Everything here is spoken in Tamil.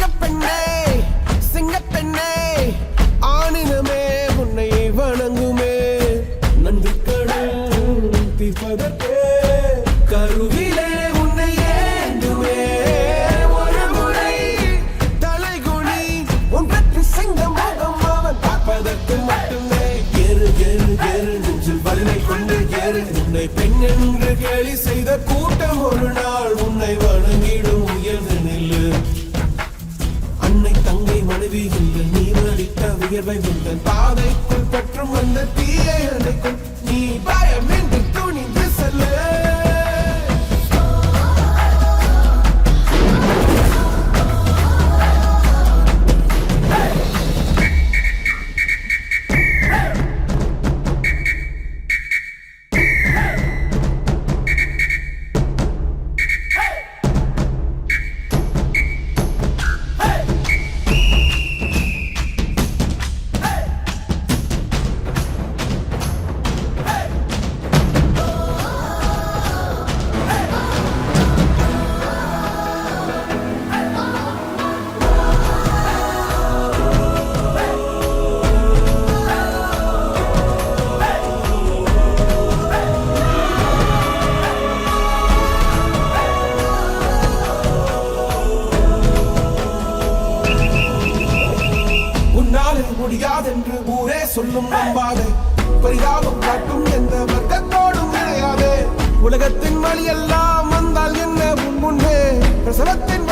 தங்கப்பெண்ணே சிங்கப்பெண்ணே ஆணினமே உன்னை வணங்குமே நன்றி கடல் தீர்ப்பதற்கே கருவிலே உன்னை ஏந்துமே ஒரு முறை தலைகுனி உன் பெற்று சிங்க முகம் அவன் பார்ப்பதற்கு மட்டுமே ஏறு ஏறு ஏறு நெஞ்சில் வலிமை கொண்டு ஏறு உன்னை பெண் என்று கேலி செய்த கூட்டம் ஒரு நாள் உன்னை வணங்கிடும் உயர்ந்து நில்லு அன்னை தங்கை மனைவி உங்கள் நீ மறித்த உயர்வை உங்கள் பாதைக்குள் பற்றும் அந்த தீயை அணைக்கும் நீ பயமின்றி துணிந்து செல்ல முடியாதென்று ஊரே சொல்லும் நம்பாதே பரிதாபம் காட்டும் எந்த வர்க்கத்தோடும் கிடையாதே உலகத்தின் வழி எல்லாம் வந்தால் என்ன முன்னே பிரசவத்தின்